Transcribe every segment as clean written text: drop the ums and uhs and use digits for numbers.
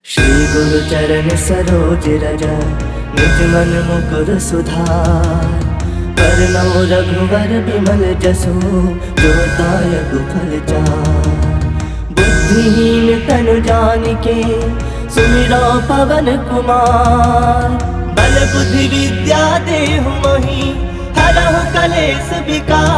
श्री गुरु चरण सरोज रज निज मन मुकुर सुधार। वरनौ रघुवर विमल जसु जो दायक फल चार। बुद्धिहीन तनु जानिके सुमिरो पवन कुमार। बल बुद्धि विद्या देहु मोहि हरहु कलेश विकार।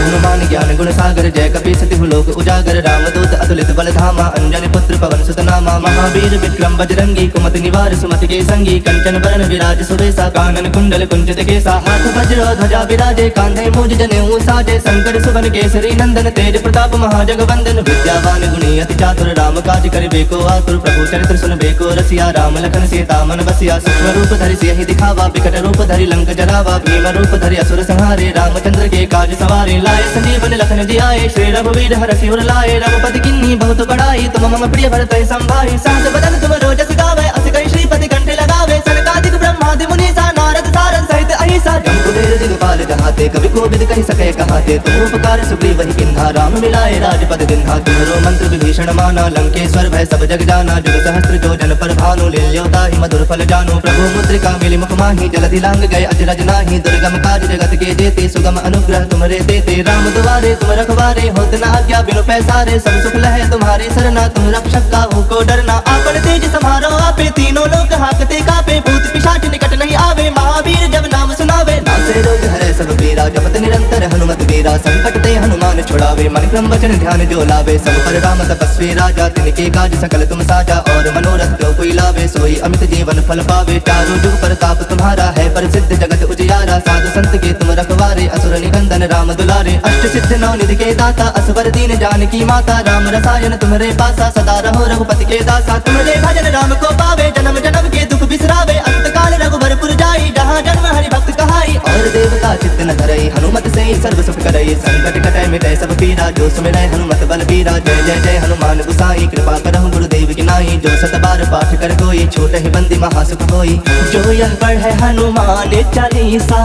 हनुमान ज्ञान गुण सागर जय कपीस तिहु लोक उजागर। रामदूत अतुलित बल धामा अंजनी पुत्र पवन सुत नामा। महावीर विक्रम बजरंगी कुमति निवार सुमति के संगी। कंचन बरन विराज सुबेसा कानन कुंडल कुंचित केसा। हाथ वज्र ध्वजा विराजे कांधे मूज जनेऊ साजे। शंकर सुवन केसरी नंदन तेज प्रताप महाजगवंदन। विद्यावान गुणी अति चातुर राम काज करिबे को आतुर। प्रभु चरित्र सुनबे को रसिया राम लखन सीता मन बसिया। सूक्ष्म रूप धरि सियहि दिखावा विकट रूप धरि लंक जरावा। भीम रूप धरि असुर संहारे रामचंद्र के काज सवारे। लाए संजीवन लखन जियाए श्री रघुवीर हरषि उर लाए। रघुपति किन्नी बहुत बड़ाई तुम मम प्रिय भरत संभाई। सहस बदन तुम रोजस गावे अस कई श्रीपति कंठे लगावे। सनकादिक ब्रह्मादि मुनीसा नारद सारद सहित अहिसा। जम कुबेर दिगपाल जहाते कवि कोविद कहि सके कहाते। तुम उपकार सुग्रीव ही किन्हा राम मिलाए राजपद दिन्हा। तुम्हरो मंत्र विभीषण माना लंकेश्वर भय सब जग जाना। जुग सहस्त्र जो जन पर भानु लील्योता ही मधुर फल जानो। प्रभु मुद्रिका मिली मुख माही जलधि लांग गए अजरज नाही। दुर्गम काज जगत के जेते सुगम अनुग्रह तुम्हारे देते। राम दुआरे तुम रखवारे होत न आज्ञा बिनु पैसारे। सब सुख लहे तुम्हारी सरना तुम रक्षक काहू को डरना। आपन तेज समारो आपे तीनों लोक हाकते कापे। भूत पिशाच निकट नहीं आवे महावीर जब नाम सुनावे। नासे रोग हरे सब पीरा जपत निरंतर हनुमत वीरा। संकट ते हनुमान छुड़ावे मन क्रम वचन ध्यान जो लावे। सब पर राम तपस्वी राजा तिनके काज सकल तुम साजा। और मनोरथ जो कोई लावे सोई अमित जीवन फल पावे। चारों जुग प्रताप तुम्हारा है प्रसिद्ध जगत उजियारा। साधु संत के तुम रखवारे असुर निकंदन राम दुलारे। अष्ट सिद्ध नौ निधि के दाता असवर दीन जानकी माता। राम रसायन तुम्हारे पासा सदा रहो रघुपति के दासा। तुम्हारे भजन राम को पावे जन्म जन्म के दुख बिसरावे। अंत काल रघुवरपुर जाई जहाँ जन्म हरि भक्त कहाई। और देवता चित्त न धरई हनुमत से सर्व सुख करई। संकट कटै मिटै सब पीरा जो सुमिरै हनुमत बल बीरा। जय जय जय हनुमान गुसाई कृपा करहु गुरुदेव की नाई। जो सत बार पाठ कर कोई छूटहि बंदी महासुख होई। जो यह पढ़े हनुमान चालीसा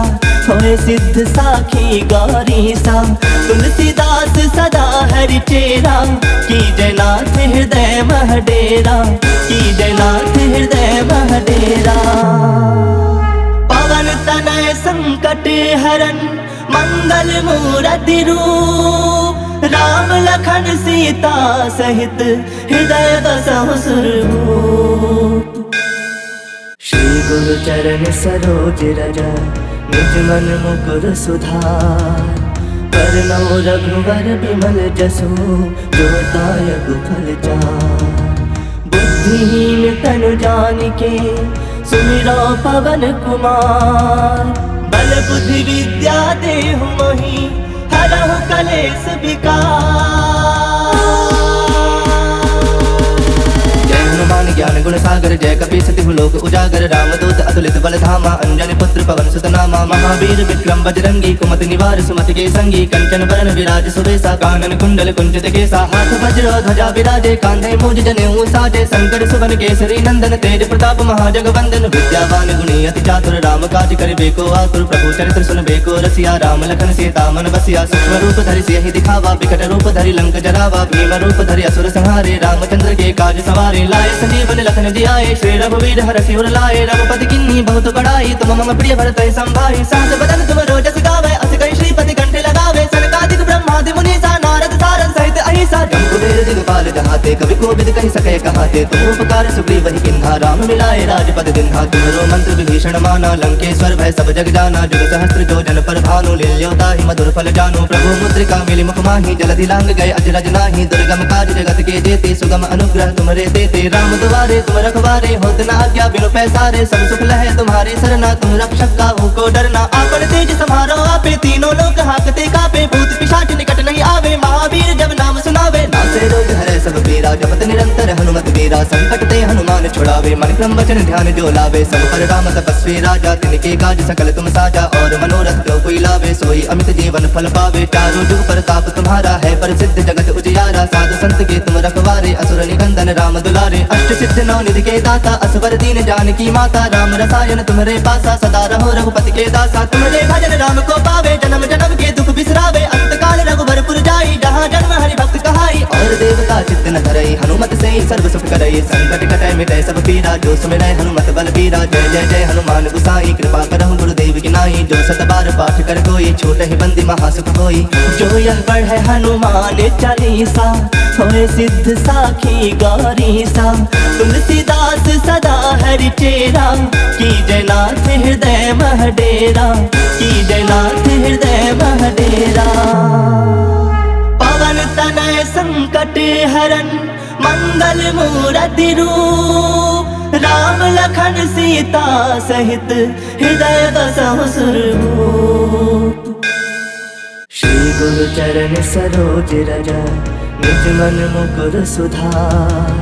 होए सिद्ध साखी गौरी सा। तुलसीदास सदा हरि चेरा की जयनाथ हृदय मह डेरा। की जयनाथ हृदय मह डेरा। पवन तनय संकट हरन मंगल मूरति रूप। राम लखन सीता सहित हृदय बसहु सुरभूप। श्री गुरु चरण सरोज रज निज मन मुकुर सुधार। वरनौ रघुवर विमल जसु जो दायक फल चार। बुद्धिहीन तनु जानिके सुमिरो पवन कुमार। बल बुद्धि विद्या देहु मोहि हरहु कलेश विकार। हनुमान ज्ञान गुण सागर जय कपीस तिहु लोक उजागर। रामदूत अतुलित बल धामा अंजनी पुत्र पवन सुत नामा। महावीर विक्रम बजरंगी कुमति निवार सुमति के संगी। कंचन बरन विराज सुबेसा कानन कुंडल कुंचित केसा। हाथ वज्र ध्वजा विराजे कांधे मूज जनेऊ साजे। शंकर सुवन केसरी नंदन तेज प्रताप महाजगवंदन। विद्यावान गुणी अति चातुर राम काज करिबे को आतुर। प्रभु चरित्र सुनबे को रसिया राम लखन सीता मन बसिया। सूक्ष्म रूप धरि सियहि दिखावा विकट रूप धरि लंक जरावा। भीम रूप धरि असुर संहारे रामचंद्र के काज सवारे। लाए संजीवन लखन जियाए श्री रघुवीर हरषि उर लाए। रघुपति किन्नी बहुत बड़ाई तुम मम प्रिय भरत संभाई। सहस बदन तुम रोजस गावे अस कई श्रीपति कंठे लगावे। सनकादिक ब्रह्मादि मुनीसा नारद सारद सहित अहिसा। जम कुबेर दिगपाल जहाते कवि कोविद कहि सके कहाते। तुम उपकार सुग्रीव ही किन्हा राम मिलाए राजपद दिन्हा। तुम्हरो मंत्र विभीषण माना लंकेश्वर भय सब जग जाना। जुग सहस्त्र जो जन पर भानु लील्योता ही मधुर फल जानो। प्रभु मुद्रिका मिली मुख माही जलधि लांग गए अजरज नाही। दुर्गम काज जगत के जेते सुगम अनुग्रह तुम्हारे देते। राम दुआरे तुम रखवारे होत न आज्ञा बिनु पैसारे। सब सुख लहे तुम्हारी सरना तुम रक्षक काहू को डरना। आपन तेज समारो आपे तीनों लोक हाकते कापे। भूत पिशाच निकट नहीं आवे महावीर जब नाम सुनावे। नासे रोग हरे सब पीरा जपत निरंतर हनुमत वीरा। संकट ते हनुमान छुड़ावे मन क्रम वचन ध्यान जो लावे। सब पर राम तपस्वी राजा तिनके काज सकल तुम साजा। और मनोरथ जो कोई लावे सोई अमित जीवन फल पावे। चारों जुग प्रताप तुम्हारा है प्रसिद्ध जगत उजियारा। साधु संत के तुम रखवारे असुर निकंदन राम दुलारे। अष्ट सिद्ध नौ निधि के दाता असवर दीन जानकी माता। राम रसायन तुम्हारे पासा सदा रहो रघुपति के दासा। तुम्हारे भजन राम को पावे जन्म जन्म के दुख बिसरावे। अंत काल रघुवरपुर जाई जहाँ जन्म हरि भक्त कहाई। और महावीरा। जय जय जय हनुमान गुसाई, कृपा करहु गुरुदेव की नाई। जो सत बार पाठ कर कोई, छूट ही बंदी महासुख होई। जो यह पढ़े हनुमान चालीसा, होए सिद्ध साखी गौरी सा। तुलसीदास सदा हरि चेरा, की जय नाथ हृदय मह डेरा, की जय नाथ हृदय मह डेरा। पवन तनय संकट हरन, मंगल मूरति रूप। राम लखन सीता सहित, हृदय बसहु सुरभूप। श्री गुरु चरण सरोज रज, निज मन मुकुर सुधार।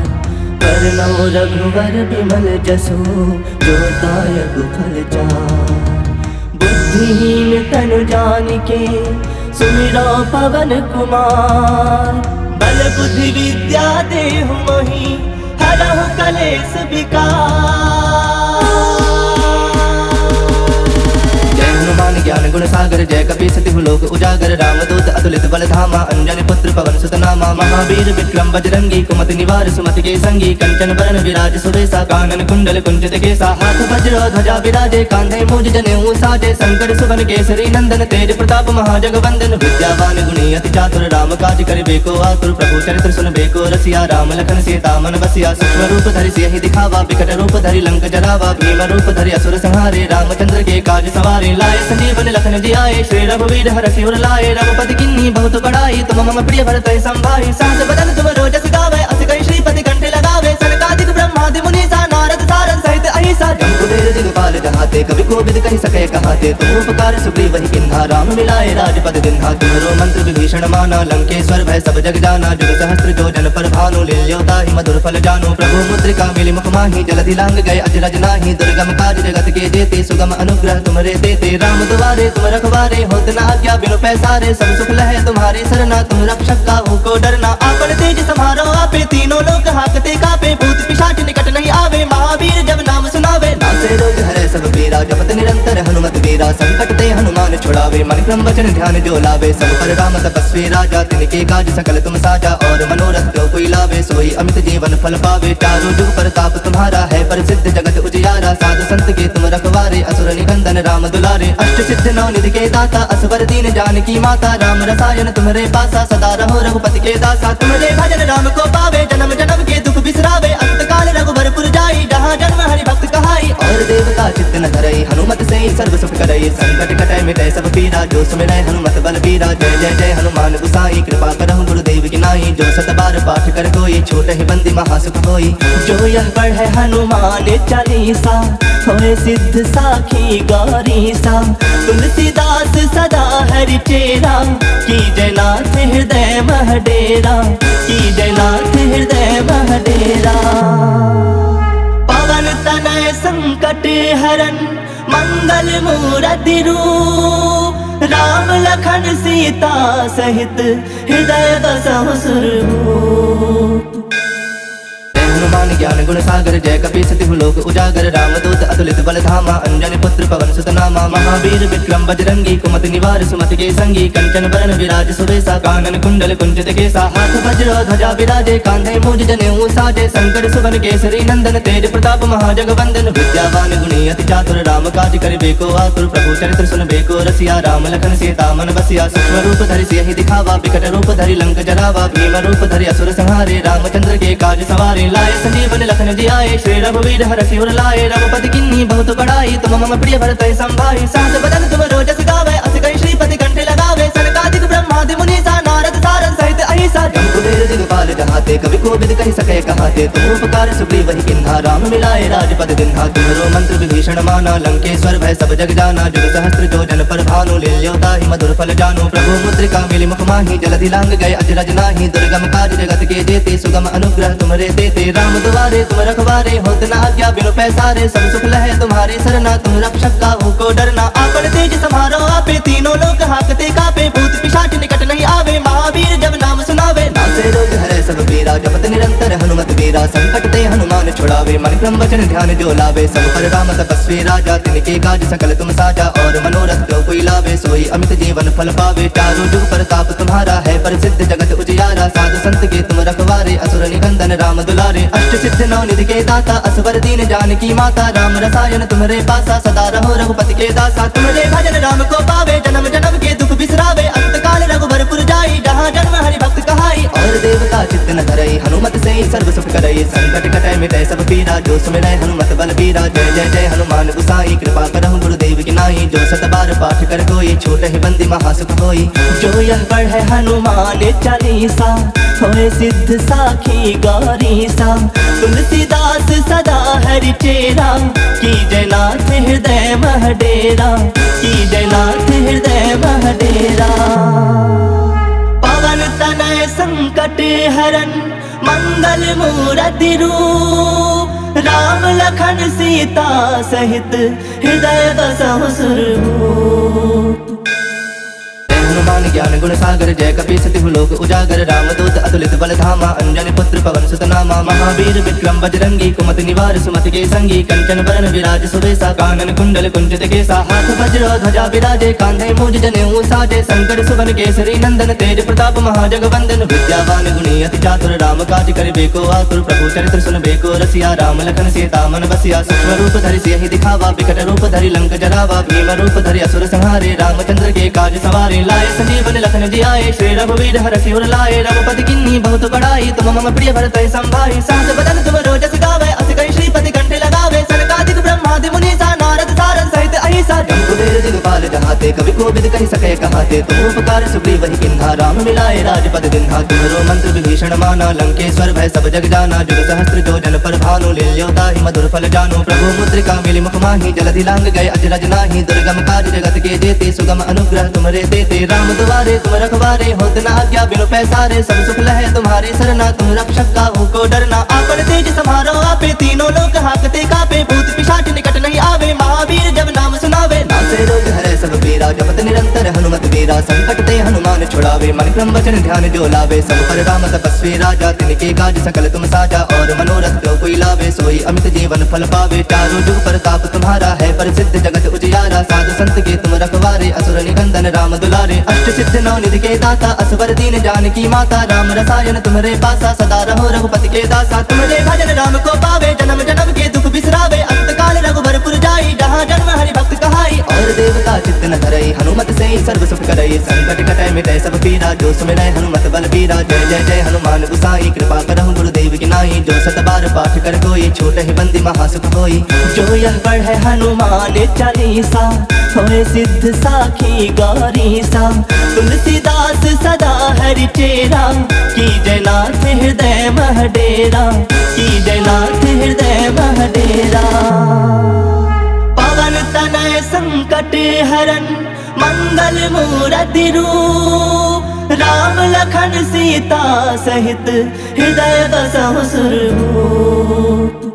वरनौ रघुवर बिमल जसु, जो दायक फल चार। बुद्धिहीन तनु जानिके, सुमिरो पवन कुमार। बल बुद्धि विद्या देहु मोहि, हरहु कलेश विकार। जय हनुमान ज्ञान गुण सागर, जय कपीस तिहु लोक उजागर। रामदूत अतुलित बल धामा, अंजनी पुत्र पवन सुत नामा। महावीर विक्रम बजरंगी, कुमति निवार सुमति के संगी। कंचन बरन विराज सुबेसा, कानन कुंडल कुंचित केसा। हाथ वज्र ध्वजा विराजे, कांधे मूज जनेऊ साजे। शंकर सुवन केसरी नंदन, तेज प्रताप महाजगवंदन। विद्यावान गुणी अति चातुर, राम काज करिबे को आतुर। प्रभु चरित्र सुनबे को रसिया, राम लखन सीता मन बसिया। सूक्ष्म रूप धरि सियहि दिखावा, विकट रूप धरि लंक जरावा। भीम रूप धरि असुर संहारे, रामचंद्र के काज सवारे। लाए संजीवन लखन जियाए, श्री रघुवीर हरषि उर लाए। रघुपति किन्नी बहुत बड़ाई, तुम मम प्रिय भरत संभाई। सहस बदन तुम रोजस गावे, अस कई श्रीपति कंठ लगावे। सनकादिक ब्रह्मादि मुनीसा, नारद सारद सहित अहिसा। जम कुबेर दिगपाल जहाते, कवि कोविद कहि सके कहाते। तुम उपकार सुग्रीव ही किन्हा, राम मिलाए राजपद दिन्हा। तुम्हरो मंत्र विभीषण माना, लंकेश्वर भय सब जग जाना। जुग सहस्त्र जो जन पर भानु, लील्यो ताहि मधुर फल जानु। प्रभु मुद्रिका मिली मुख माहि, जलधि लांग गए अजरज नाही। दुर्गम काज जगत के जेते, सुगम अनुग्रह तुम्हारे देते। राम दुआरे तुम रखवारे, होत न आज्ञा बिनु पैसारे। सब सुख लहे तुम्हारी सरना, तुम रक्षक काहू को डरना। आपन तेज समारो आपे, तीनों लोक हाकते कापे। भूत पिशाच निकट नहीं आवे, महावीर जब नाम सुनावे। नासे रोग हरै सब पीरा, जपत निरंतर हनुमत वीरा। संकट ते हनुमान छुड़ावे, मन क्रम वचन ध्यान जो लावे। सब पर राम तपस्वी राजा, तिनके काज सकल तुम साजा। और मनोरथ जो कोई लावे, सोई अमित जीवन फल पावे। चारों जुग प्रताप तुम्हारा है, प्रसिद्ध जगत उजियारा। साधु संत के तुम रखवारे, असुर निकंदन राम दुलारे। अष्ट सिद्ध नौ निधि के दाता, असवर दीन जानकी माता। राम रसायन तुम्हारे पासा, सदा रहो रघुपति के दासा। तुम्हारे भजन राम को पावे, जन्म जन्म के दुख बिसरावे। अंत काल रघुबरपुर जाई, जहाँ जन्म हरि भक्त कहाई। और देवता चित्त न धरई, हनुमत से सर्व सुख करई। संकट कटै मिटै सब पीरा, जो सुमिरै हनुमत बल बीरा। जय जय जय हनुमान गुसाई, कृपा करहु गुरुदेव की नाई। जो सत बार पाठ कर कोई, छूट ही बंदी महासुख होई। जो यह पढ़े हनुमान चालीसा, होए सिद्ध साखी गौरी सा। तुलसीदास सदा हरि चेरा, की जय नाथ हृदय मह डेरा, की जय नाथ हृदय मह डेरा। पवन तनय संकट हरन, मंगल मूरति रूप। राम लखन सीता सहित, हृदय बसहु सुरभूप। हनुमान ज्ञान गुण सागर, जय कपीस तिहु लोक उजागर। रामदूत अतुलित बल धामा, अंजनी पुत्र पवन सुत नामा। महावीर विक्रम बजरंगी, कुमति निवार सुमति के संगी। कंचन बरन विराज सुबेसा, कानन कुंडल कुंचित केसा। हाथ वज्र ध्वजा विराजे, कांधे मूज जनेऊ साजे। शंकर सुवन केसरी नंदन, तेज प्रताप महाजगवंदन। विद्यावान गुणी अति चातुर, राम काज करिबे को आतुर। प्रभु चरित्र सुनबे को रसिया, राम लखन सीता मन बसिया। सूक्ष्म रूप धरि सियहि दिखावा, विकट रूप धरि लंक जरावा। भीम रूप धरि असुर संहारे, रामचंद्र के काज सवारे। लाए संजीवन लखन जियाए, श्री रघुवीर हरषि उर लाए। रघुपति किन्नी बहुत बड़ाई, तुम मम प्रिय भरत संभाई। सहस बदन तुम रोजस गावे, अस कई श्रीपति कंठ लगावे। सनकादिक ब्रह्मादि मुनीसा, नारद सारद सहित अहिसा। जम कुबेर दिगपाल जहाते, कवि कोविद कहि सके कहाते। तुम उपकार सुग्रीव ही किन्हा, राम मिलाए राजपद दिन्हा। तुम्हरो मंत्र विभीषण माना, लंकेश्वर भय सब जग जाना। जुग सहस्त्र जो जन पर भानु, लील्यो ताहि मधुर फल जानु। प्रभु मुद्रिका मिली मुख माहि, जलधि लांग गए अजरज नाही। दुर्गम काज जगत के जेते, सुगम अनुग्रह तुम्हारे देते। राम दुआरे तुम रखवारे, होत न आज्ञा बिनु पैसारे। सब सुख लहे तुम्हारी सरना, तुम रक्षक काहू को डरना। आपन तेज समारो आपे, तीनों लोक हाकते कापे। भूत पिशाच निकट नहीं आवे, महावीर जब नाम सुनावे। नासे रोग हरै सब पीरा, जपत निरंतर हनुमत वीरा। संकट ते हनुमान छुड़ावे, मन क्रम वचन ध्यान जो लावे। सब पर राम तपस्वी राजा, तिनके काज सकल तुम साजा। और मनोरथ जो कोई लावे, सोई अमित जीवन फल पावे। चारों जुग प्रताप तुम्हारा है, प्रसिद्ध जगत उजियारा। साधु संत के तुम रखवारे, असुर निकंदन नंदन राम दुलारे, अष्ट सिद्ध नौ निधि के दाता, असवर दीन जानकी माता, राम रसायन तुम्हारे पासा, सदा रहो रघुपति के दासा। तुम्हारे भजन राम को पावे, जन्म जन्म के दुख बिसरावे, अंत काल रघुबरपुर जाई, जहाँ जन्म हरि भक्त कहाई। और देवता चित्त न धरई, हनुमत से ही सर्व सुख करई, संकट कटै मिटै सब पीरा, जो सुमिरै हनुमत बल बीरा। जय जय जय हनुमान गुसाई, कृपा करहु गुरुदेव की नाई, जो सत बार पाठ कर कोई, छूट ही बंदी महासुख होई। जो यह पढ़े हनुमान चालीसा, होए सिद्ध साखी गौरी सा, तुलसीदास सदा हरि चेरा, की जयनाथ हृदय मह डेरा, की जयनाथ हृदय मह डेरा। पवन तनय संकट हरन, मंगल मूरति रूप, राम लखन सीता सहित, हृदय बसहु सुरभूप। हनुमान ज्ञान गुण सागर, जय कपीस तिहु लोक उजागर, रामदूत अतुलित बल धामा, अंजनी पुत्र पवन सुत नामा। महावीर विक्रम बजरंगी, कुमति निवार सुमति के संगी, कंचन बरन विराज सुबेसा, कानन कुंडल कुंचित केसा, हाथ वज्र ध्वजा विराजे, कांधे मूज जनेऊ साजे, शंकर सुवन केसरी नंदन, तेज प्रताप महाजगवंदन। विद्यावान गुणी अति चातुर, राम काज करिबे को आतुर, प्रभु चरित्र सुनबे को रसिया, राम लखन सीता मन बसिया। सूक्ष्म रूप धरि सियहि दिखावा, विकट रूप धरि लंक जरावा, भीम रूप धरि असुर संहारे, रामचंद्र के काज सवारे। लाए संजीवन लखन जियाए, श्री रघुवीर हरषि उर लाए, रघुपति किन्नी बहुत बड़ाई, तुम मम प्रिय भरत संभाई। सहस बदन तुम रोजस गावे, अस कहि श्रीपति कंठ लगावे, सनकादिक ब्रह्मादि मुनीसा, नारद सारद सहित अहिसा। जम्बुदेर दिगपाल जहाते, कवि कोविद कहि सके कहाते, तुम उपकार सुग्रीव ही किन्हा, राम मिलाए राजपद दिन्हा। तुम्हरो मंत्र विभीषण माना, लंकेश्वर भय सब जग जाना, जुग सहस्त्र जो जन पर भानु, लील्योता ही मधुर फल जानो। प्रभु मुद्रिका मिलि मुख माहि, जलधि लांग गए अजरज नाही, दुर्गम काज जगत के जेते, सुगम अनुग्रह तुम्हारे देते। राम दुआरे तुम रखवारे, होत न आज्ञा बिनु पैसारे, सब सुख लहे तुम्हारे सरना, तुम रक्षक काहू को डरना। आपन तेज समारो आपे, तीनों लोक हाकते कापे, भूत पिशाच निकट नहीं आवे, महावीर जब नाम सुनावे। नासे रोग हरै सब पीरा, जपत निरंतर हनुमत वीरा, संकट ते हनुमान छुड़ावे, मन क्रम वचन ध्यान जो लावे। सब पर राम तपस्वी राजा, तिनके काज सकल तुम साजा, और मनोरथ जो कोई लावे, सोई अमित जीवन फल पावे। चारों जुग प्रताप तुम्हारा है, प्रसिद्ध जगत उजियारा, साधु संत के तुम रखवारे, असुर निकंदन राम दुलारे। अष्ट सिद्ध नौ निधि के दाता, असवर दीन जानकी माता, राम रसायन तुम्हारे पासा, सदा रहो रघुपति के दासा। तुम्हारे भजन राम को पावे, जन्म जन्म के दुख बिसरावे, अंत काल रघुबरपुर जाई, जहाँ जन्म हरि भक्त कहाई। और देवता चित्त न धरई, हनुमत से ही सर्व सुख करई, संकट कटै मिटै सब पीरा, जो सुमिरै हनुमत बल बीरा। जय जय जय हनुमान गुसाई, कृपा करहु गुरुदेव की नाई, जो सत बार पाठ कर कोई, छूट ही बंदी महासुख होई। जो यह पढ़े हनुमान चालीसा, होए सिद्ध साखी गौरी सा, तुलसीदास सदा हरि चेरा, की जयनाथ हृदय मह डेरा, की जयनाथ हृदय मह डेरा। पवन तनय संकट हरन, मंगल मूरति रूप, राम लखन सीता सहित, हृदय बसहु सुरभूप।